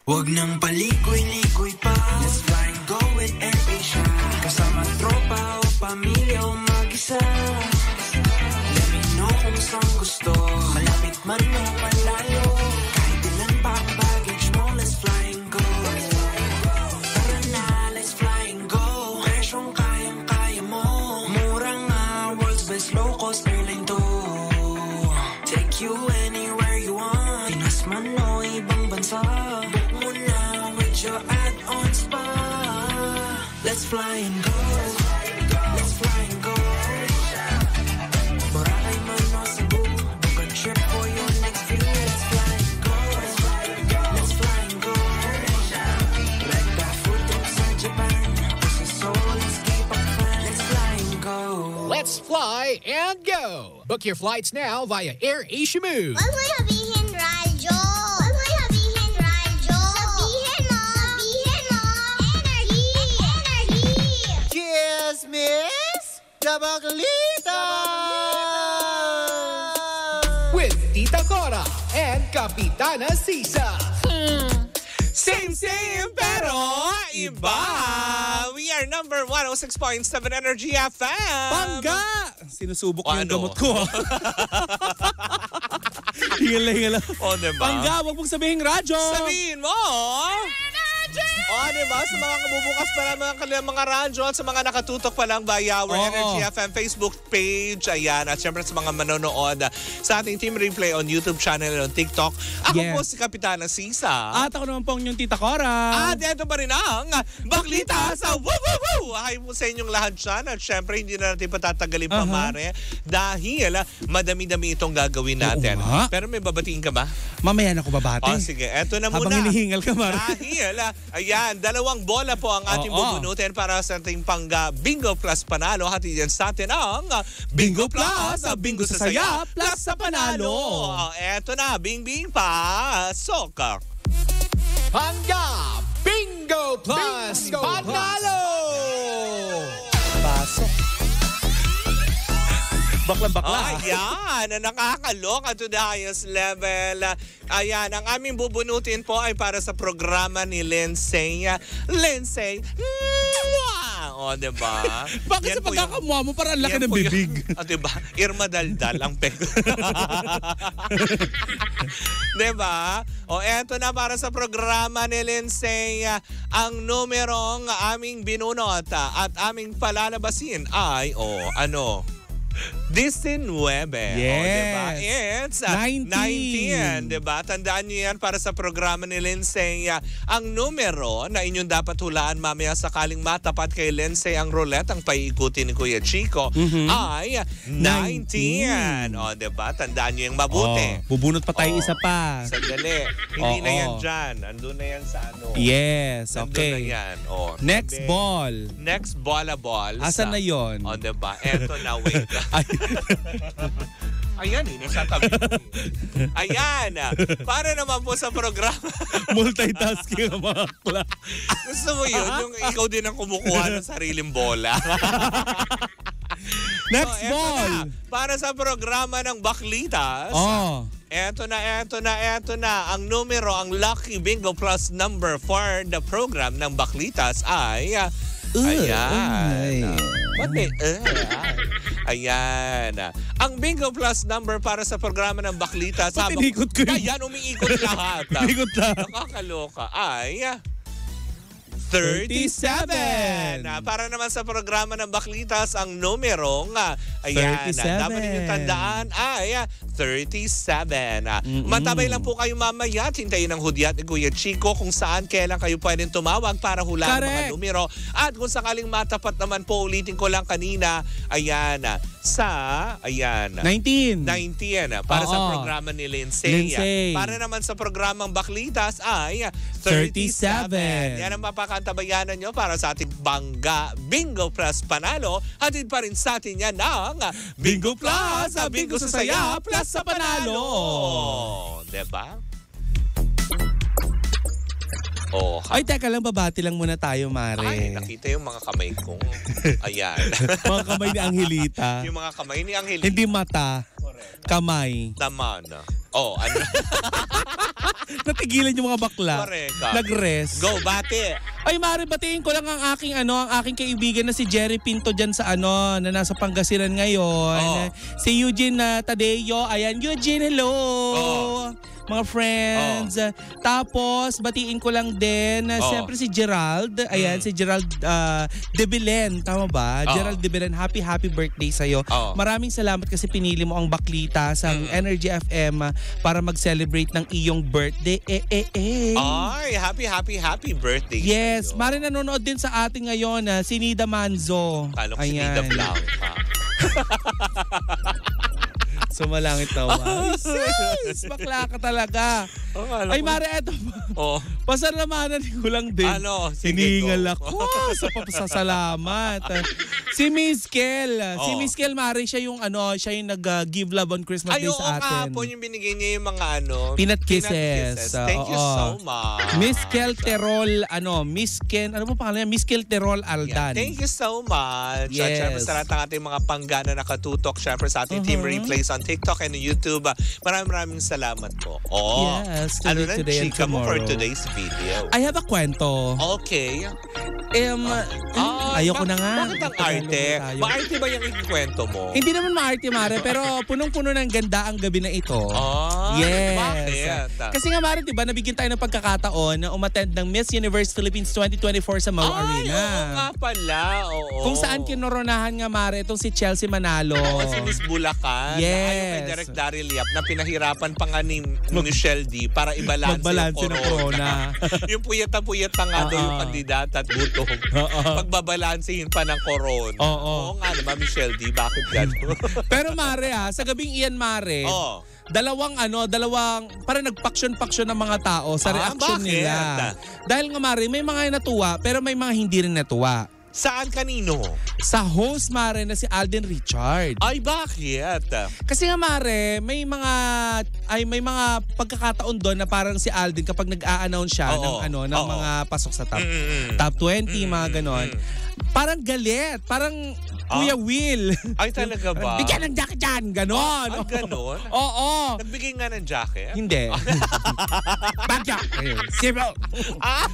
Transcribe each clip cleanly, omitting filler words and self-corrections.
Wag nang paligoy-ligoy pa. Let's fly and go with AirAsia. Kasama tropa o pamilya o mag-isa. Let me know kung saan gusto. Malapit man o malayo. Kahit ilan pa ang baggage mo, let's fly and go. Tara na, let's fly and go. Presyong kayang-kaya mo. Mura nga, world's best low-cost airline to. Take you anywhere you want. Pinas man o ibang bansa. Book mo na with your add-ons pa. Let's fly and go. Let's fly and go. Boracay man o Cebu. Book a trip for your next view. Let's fly and go. Let's fly and go. Rekta full trip sa Japan. Puso Seoul, let's keep up fun. Let's fly and go. Let's fly and go. Book your flights now via AirAsia Move. Wag mo sabihin radyo. Wag mo sabihin radyo. Sabihin mo. Sabihin mo. Energy. Energy. Cheers, miss! Dabaglita! With Tita Cora and Kapitana Sisa. Same, pero iba. We are number 106.7 Energy FM. Pangga! Sinusubok O, yung ano? gamot ko. Hingal. O, diba? Pangga, wag mong sabihin radyo. Sabihin mo. O, diba? Sa mga kabubukas pa lang mga radyo at sa mga nakatutok pa lang via our Oo. Energy FM Facebook page. Ayan. At syempre sa mga manonood sa ating Team Replay on YouTube channel and on TikTok. Ako Yes. po si Kapitana Sisa. At ako naman po ang inyong Tita Cora. At ito pa rin ang Baklita sa Woo Woo Woo! Hi po sa inyong lahat dyan. At syempre, hindi na natin patatagalin pa, Mare. Dahil madami-dami itong gagawin natin. Oo nga. Pero may babatiin ka ba? Mamaya na ko babati. O sige, eto na Habang muna. hinihingal ka, Mare. Dahil, ayan, 2 bola po ang ating Oo. bubunutin para sa ating Bingo Plus Panalo. Hati yan sa atin ang Bingo Plus, Bingo sa Saya, Plus sa Panalo. O, eto na, Bing Bing Pasok. Pangga Bingo Plus Panalo! Pasok. Bakla-bakla. Ayan, nakakaloka to the highest level. Ayan, ang aming bubunutin po ay para sa programa ni Lindsay. Lindsay, o, diba? Bakit Yan sa po pagkakamukha mo parang ang laki yan ng po yung- bibig? Diba? Irma Daldal ang peg. Diba? O, eto na para sa programa ni Lindsay. Ang numerong aming binunot at aming palalabasin ay, ano? 19. Yes. O, diba? It's 19. Diba? Tandaan niyo yan para sa programa ni Lindsay. Ang numero na inyong dapat hulaan mamaya sakaling matapat kay Lindsay ang roulette, ang paiikutin ni Kuya Chico, ay 19. O, diba? Tandaan niyo yung mabuti. Bubunot pa tayo isa pa. Sandali. Hindi na yan Oo. dyan. Andun na yan sa ano. Yes, Nandun okay. na yan. O, Next sabi. ball. Next bola balls. Asan na yon? O, diba? Eto na, wait. Ay, Ayan, nasa tabi. Ayan. Para naman po sa programa. multitasking ang mga akla. Gusto mo yun? Yung ikaw din ang kumukuha ng sariling bola. Next So, eto ball. na. Para sa programa ng Baklitas. Oh. Eto na. Ang numero, ang Lucky Bingo Plus number for the program ng Baklitas ay... Ayan. What the... Ayan. Ang Bingo Plus number para sa programa ng Baklitas. Ba't inikot ko yun? Ayan, umiikot lahat. Inikot lahat. Nakakaloka. Ay... 37. Para naman sa programa ng Baklitas, ang numero ayan, 37. dapat ninyong tandaan ay 37. Matabay lang po kayo mamaya at hintayin ang hudyat ni Kuya Chico kung saan, kailan kayo pwedeng tumawag para hulaan ang mga numero. At kung sakaling matapat naman po, ulitin ko lang kanina, ayan, sa, ayan, 19. 19 para sa programa ni Lindsay. Para naman sa programang Baklitas ay 37. Yan ang mapakaantabayanan nyo para sa ating Bangga Bingo Plus Panalo. Hatid pa rin sa atin yan ng Bingo Plus, Bingo sa Saya, Plus sa Panalo. Diba? Oh, Ay, teka lang, babati lang muna tayo, Mare. ay, nakita yung mga kamay kong. Ayan. Mga kamay ni Angelita. Yung mga kamay ni Angelita. Hindi mata, kamay. Naman. Oh, ano? Natigilan yung mga bakla. Correct. Nag-rest. Go, bate. Ay, Mare, batiin ko lang ang aking kaibigan na si Jerry Pinto dyan sa na nasa Pangasinan ngayon. Si Eugene Tadeo. Ayan, Eugene, hello! Mga friends. Tapos, batiin ko lang din, siyempre si Gerald. Ayan, si Gerald De Belen. Tama ba? Gerald De Belen, happy birthday sa'yo. Maraming salamat kasi pinili mo ang Baklita sa Energy FM para mag-celebrate ng iyong birthday. Ay, happy birthday. Yes, Mare, nanonood din sa atin ngayon si Nida Manzo. Kala ko si Nida Blanca. Sumalangit na sis, bakla ka talaga. Ay, Mare, eto pa. Pasalamanan ko lang din. Hiningal ako sa papasasalamat. Si Miss Kel. Si Miss Kel, Mare, siya yung nag-give love on Christmas Day sa atin. Kahapon yung binigay niya yung mga Peanut kisses. Thank you so much. Miss Kel Terol, Miss Ken, ano po pangalan niya? Miss Kel Terol Aldan. Thank you so much. Yes. At syempre sa lahat ng ating mga panggana nakatutok, syempre sa ating Team Replays on TikTok and YouTube. Maraming salamat po. Yes, ano na today and chika mo for tomorrow. today's video? I have a kwento. Okay. Ayoko na nga. Bakit ang arte? Maarte ba yung ikikwento mo? Hindi naman maarte, Mare, pero punong-puno ng ganda ang gabi na ito. Yes. Bakit? Kasi nga, Mare, diba, nabigyan tayo ng pagkakataon na umattend ng Miss Universe Philippines 2024 sa Mau Arena. Oo nga pala. Kung saan kinoronahan nga, Mare, itong si Chelsea Manalo. Si Miss Bulacan. Yes. Ayaw kay Direk Daryl Yap na pinahirapan pa nga ni Michelle D para ibalanse yung corona. Yung puyat-puyat na nga daw yung kandidata at gutom. Pagbabalansehin pa ng corona. Oo nga naman, Michelle D. Bakit gano'n? Pero Mare sa gabing iyan, Mare, dalawang para nagpaksyon-paksyon ng mga tao sa reaction nila. Dahil nga, Mare, may mga natuwa pero may mga hindi rin natuwa. Saan kanino? Sa host, Mare, na si Alden Richard. Ay, bakit? Kasi nga, Mare, may mga pagkakataon doon na parang si Alden kapag nag-a-announce siya ng mga pasok sa top 20, mga ganon. Parang galit. Parang Kuya Will. Ay, talaga ba? Bigyan ng jacket dyan. Ganon. Ay, ganon? Oo. Nagbigay nga ng jacket? Hindi. Bagya. Sibo.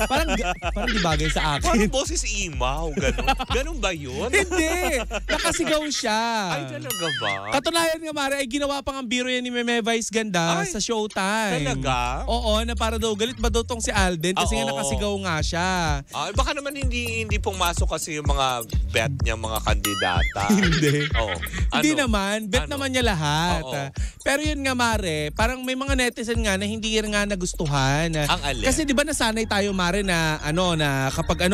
Parang di bagay sa akin. Parang boses imaw. Ganon. Ganon ba yun? Hindi. Nakasigaw siya. Ay, talaga ba? Katunayan nga, Mare, ay ginawa pang ang biro yan ni Meme Vice Ganda sa Showtime. Talaga? Oo, na para daw galit ba daw tong si Alden kasi nga nakasigaw nga siya. Ay, baka naman hindi pumasok kasi yung mga bet niya, mga kandidata. Hindi. Hindi Ano? naman. Bet naman niya lahat. Pero yun nga, Mare, parang may mga netizen nga na hindi rin nga nagustuhan. Ang alin? Kasi di ba nasanay tayo, Mare, na kapag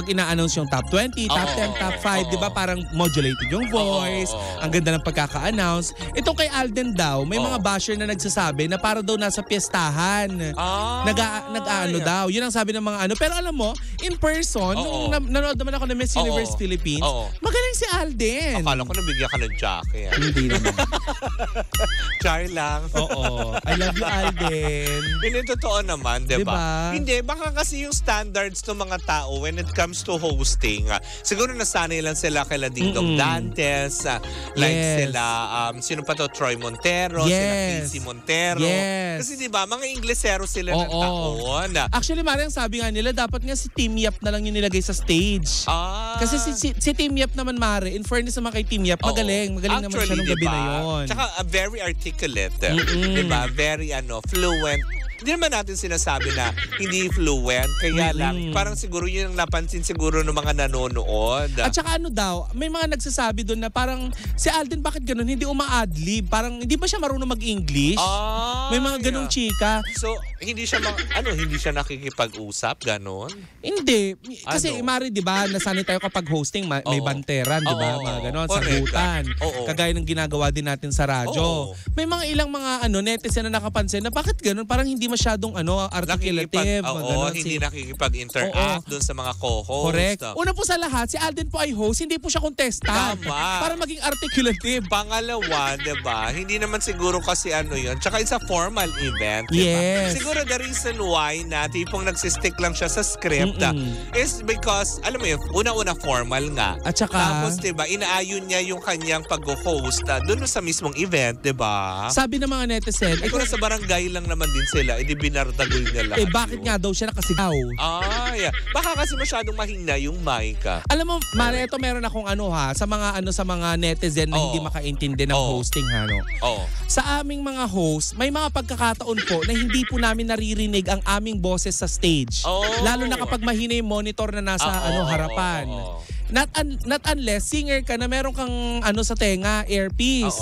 ina-announce yung top 20, top 10, top 5, di ba parang modulated yung voice, ang ganda ng pagkaka-announce. Itong kay Alden daw, may mga basher na nagsasabi na para daw nasa piyestahan. Nag-aano daw. Yun ang sabi ng mga ano. Pero alam mo, in person, nung nanood naman ako ng Miss Universe Philippines, magaling si Alden. Akala ko nabigyan ka ng jacket. Hindi naman. Char lang. I love you, Alden. Hindi, totoo naman, diba? Diba? Hindi, baka kasi yung standards ng mga tao when it comes to hosting, siguro nasanay lang sila kay Dingdong Dantes, like sila, sino pa to, Troy Montero, sila Casey Montero. Kasi diba, mga Inglesero sila ng taon. Actually, Mare, ang sabi nga nila, dapat nga si Team Yap na lang yung nilagay sa stage. Kasi si Team Yap naman, Mare, in fairness naman kay Team Yap, magaling naman siya nung gabi na yun. Tsaka very articulate, diba? Very fluent. Hindi naman natin sinasabi na hindi fluent, kaya lang parang siguro yun ang napansin siguro ng mga nanonood. At saka ano daw, may mga nagsasabi doon na parang si Alden bakit ganun, hindi uma-adlib, parang hindi ba siya marunong mag-English? May mga ganung chika. So, hindi siya nakikipag-usap, ganon? Hindi. Kasi Mari, di ba, nasanay tayo kapag hosting, may banteran, di ba? Mga ganon, sagutan. Kagaya ng ginagawa din natin sa radyo. May mga ilang mga netizen na nakapansin na bakit ganon, parang hindi masyadong articulative. Hindi nakikipag-interact doon sa mga co-host. Correct. Una po sa lahat, si Alden po ay host, hindi po siya contestant. Tama. Para maging articulative. Pangalawa, diba? Hindi naman siguro kasi yun. Tsaka it's a formal event, diba? Yes. siguro the reason why na tipong nagsistick lang siya sa script is because, alam mo yun, una-una formal nga. At saka, tapos, diba, inaayon niya yung kanyang pag-host doon sa mismong event, diba? sabi ng mga netizen, Kung nasa barangay lang naman din sila, edi binardagol niya lang. bakit nga daw siya nakasigaw? Ay, baka kasi masyadong mahina yung mic. Alam mo, Mare, ito meron akong sa mga netizen na hindi makaintindi ng hosting Sa aming mga host, may mga pagkakataon po na hindi po namin naririnig ang aming boses sa stage. Lalo na kapag mahina yung monitor na nasa harapan. Not unless singer ka na meron kang sa tenga, earpiece.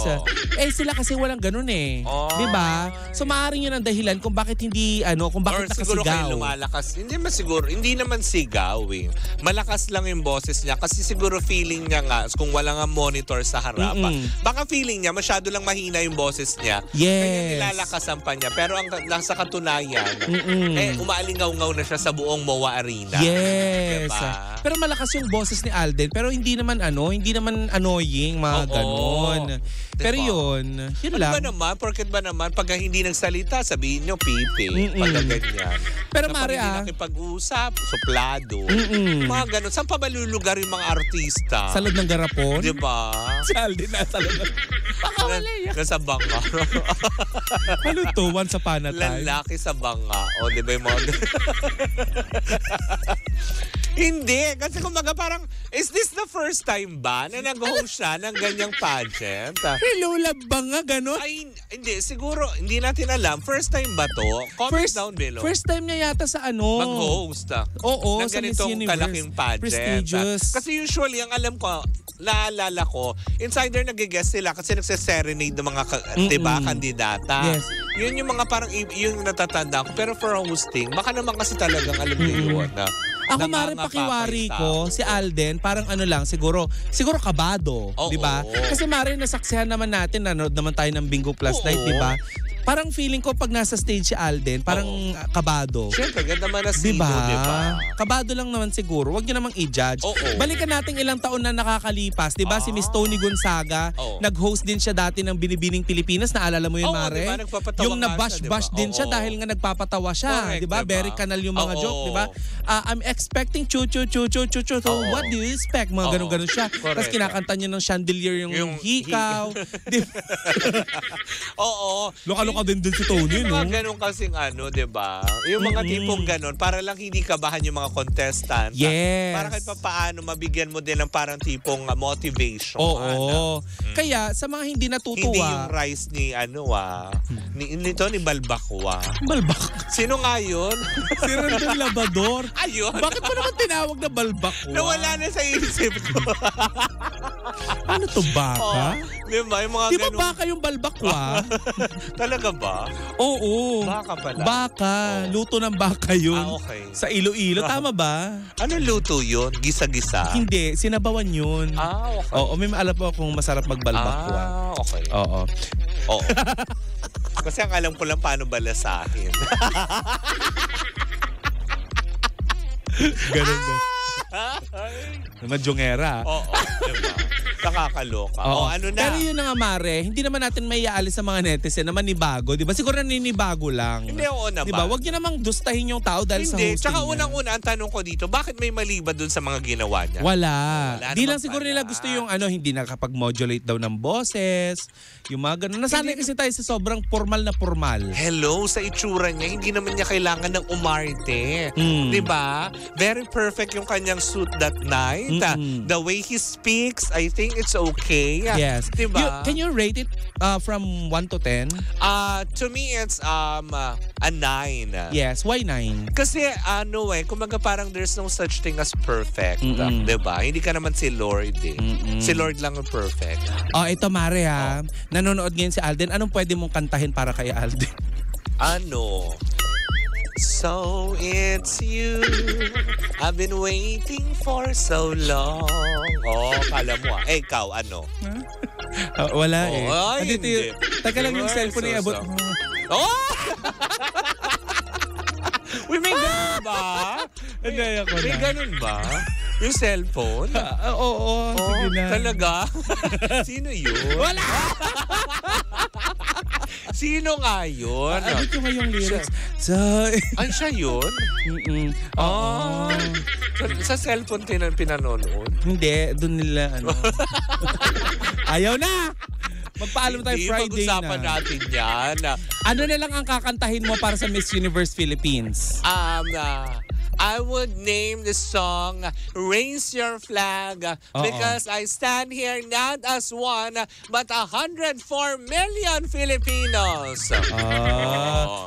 Sila kasi walang ganun eh. 'Di ba? So maaaring 'yun ang dahilan kung bakit hindi kung bakit nakasigaw. Siguro kayo lumalakas. Hindi naman sigaw eh. Malakas lang yung boses niya kasi siguro feeling niya nga kung wala nga monitor sa harapan. Baka feeling niya masyado lang mahina yung boses niya. Kaya nilalakasan pa niya. Pero ang nasa katunayan, umaalingaw-ngaw na siya sa buong MOA Arena. Yes. Diba? Pero malakas yung boses ni Alden, pero hindi naman annoying, mga ganon. Pero yun lang. Porket ba naman, pag hindi nagsalita, sabihin nyo, pipi. Pag ganyan. Pero na Mare, pag hindi nakipag-usap, suplado. Mga ganon. Saan pa ba lulugar yung mga artista? Sa loob ng garapon? Diba? Si Alden nasa loob. Nasa banga. Ano to? Once upon a time? Lalaki sa banga. O, diba yung mga Hindi. Kasi kumbaga parang, is this the first time ba na nag-host siya ng ganyang pageant? Hello, ba nga gano'n? Ay, hindi. Siguro, hindi natin alam. First time ba to? Comment down below. First time niya yata sa mag-host. Oo, ng sa Miss ganitong Universe. kalaking pageant. Prestigious. Kasi usually, ang alam ko, naalala ko, insider nag-guest sila kasi nagse-serenade ng mga diba, kandidata. Yes. Yun yung mga parang, yung natatanda ko. Pero for hosting, baka naman kasi talagang alam niyo yun na ako maaaring pakiwari ko, si Alden, parang siguro kabado, di ba? Kasi maaaring nasaksihan naman natin, nanood naman tayo ng Bingo Plus Night, di ba? Parang feeling ko pag nasa stage si Alden, parang kabado. Siyempre, ganda man na sino, diba? diba? Kabado lang naman siguro. Huwag nyo namang i-judge. Balikan natin ilang taon na nakakalipas. Diba si Miss Tony Gonzaga, nag-host din siya dati ng Binibining Pilipinas. Naalala mo yun, Mare? Diba? Yung nabash-bash din siya dahil nga nagpapatawa siya. Diba? Very kanal yung mga joke. Diba? I'm expecting chu-chu-chu-chu-chu-chu. So, what do you expect? Mga ganun-ganun siya. Tapos kinakanta niya ng chandelier yung hikaw. Loka-loka din si Tony, no? Yung mga ganun kasing diba? Yung mga tipong ganun, para lang hindi kabahan yung mga contestant. Yes. Para kahit paano, mabigyan mo din ng parang tipong motivation. Kaya, sa mga hindi natutuwa. Hindi yung rice ni ni Balbakwa. Balbak? Sino nga yun? Si Randon Labador. Ayun. Bakit mo naman tinawag na Balbakwa? Nawala na sa isip ko. Ano to, baka? Diba? Yung mga di ba baka yung Balbakwa? Talaga ba? Oo. Baka pala. Baka. Luto ng baka yun. Okay. Sa Iloilo. Tama ba? Ano luto yun? Gisa-gisa? Hindi. Sinabawan yun. Okay. Oo. May alam po akong masarap magbalbakwa. Okay. Oo. Kasi ang alam ko lang paano balasahin. Ganun ba? Madyongera. Oo. Diba? Nakakaloka. Ano na? Pero yun na nga, Mare, hindi naman natin may aalis sa mga netizen na manibago. Diba? Siguro naninibago lang. Hindi, oo naman. Diba? Huwag nyo namang dustahin yung tao dahil sa hosting niya. Tsaka unang-una, ang tanong ko dito, bakit may mali ba dun sa mga ginawa niya? Wala. Di lang siguro nila gusto yung hindi nakakapag-modulate daw ng boses. Yung mga ganun. Nasanay kasi tayo sa sobrang formal na formal. Hello, sa itsura niya, hindi naman niya kailangan ng umarte. Diba? Very perfect yung kanyang suit that night. The way he speaks, I think it's okay. Yes. Diba? Can you rate it from 1 to 10? To me, it's a 9. Yes. Why 9? Kasi kumaga parang there's no such thing as perfect. Diba? Hindi ka naman si Lord eh. Si Lord lang ang perfect. Ito Mare nanonood ngayon si Alden. Anong pwede mong kantahin para kay Alden? So it's you I've been waiting for so long. Kala mo ikaw ano? Wala hindi. Taka lang yung cellphone na iabot. Uy, may ganun ba? May ganun ba? Yung cellphone? Oo, sige na. Talaga? Sino yun? Wala! Sino nga yun? Abot ko nga yung lyrics. Ay, siya yun? Oo. Sa cellphone pinanonood? Hindi, doon nila Ayaw na! Magpaalam tayo Friday na. Pag-usapan natin yan. Ano na lang ang kakantahin mo para sa Miss Universe Philippines? I would name the song Raise Your Flag because I stand here not as one but 104 million Filipinos.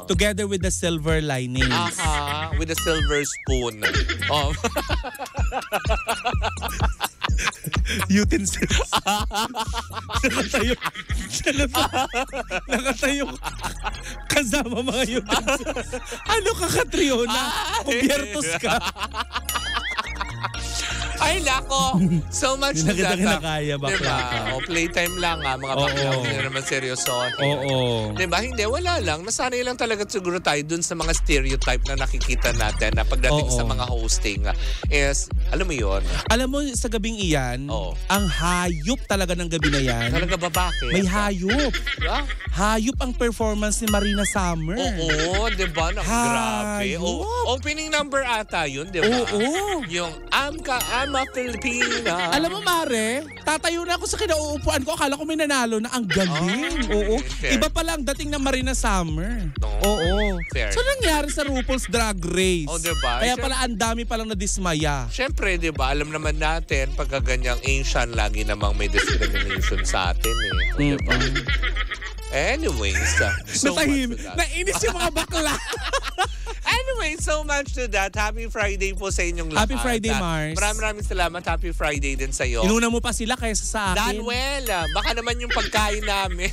Together with the silver linings. With the silver spoon. Utensils. Nakatayo. Kasama mga utensils. Ano ka, Catriona? Kubiertos ka. Ay, nako. So much na kita kinakaya, bakla ka. Playtime lang mga bakla. Hindi na naman seryoso. Diba? Hindi, wala lang. Nasanay lang talaga siguro tayo dun sa mga stereotype na nakikita natin na pagdating sa mga hosting is, alam mo yun? Alam mo, sa gabing iyan, ang hayop talaga ng gabi na yan. Talaga ba, bakit? May hayop. Hayop ang performance ni Marina Summer. Oo, diba? Grabe. Opening number ata yun, diba? Oo. Yung I'm a Filipina. Alam mo, Mare, tatayo na ako sa kinauupuan ko. Akala ko may nanalo na. Ang galing. Iba pala ang dating ng Marina Summer. Fair. So, nangyari sa RuPaul's Drag Race. Diba? Kaya pala ang dami palang nadismaya. Siyempre, diba? Alam naman natin, pagka ganyang Asian, lagi namang may discrimination sa atin Diba? Anyways, so Natahim. Nainis yung mga bakla. Anyway, so much to that. Happy Friday po sa inyong lahat. Happy Friday, Mars. Maraming salamat. Happy Friday din sa iyo. Inuna mo pa sila kaysa sa akin. Danwell, baka naman yung pagkain namin.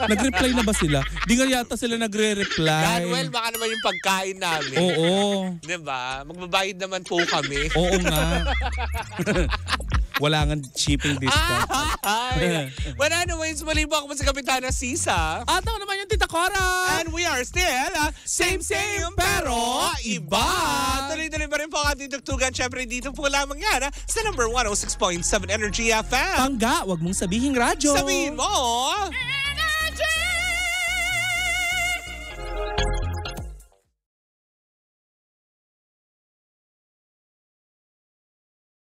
Nag-reply na ba sila? Di nga yata sila nagre-reply. Danwell, baka naman yung pagkain namin. Oo. Diba? Magbabayad naman po kami. Oo nga. Wala nga shipping discount. But anyways, muli po ako sa Kapitana Sisa. At ako naman yung Tita Cora. And we are still same pero iba. Tuloy-tuloy pa rin po ang ating tugtugan. Siyempre dito po lamang yan sa number 106.7 Energy FM. Pangga, wag mong sabihin radyo. Sabihin mo.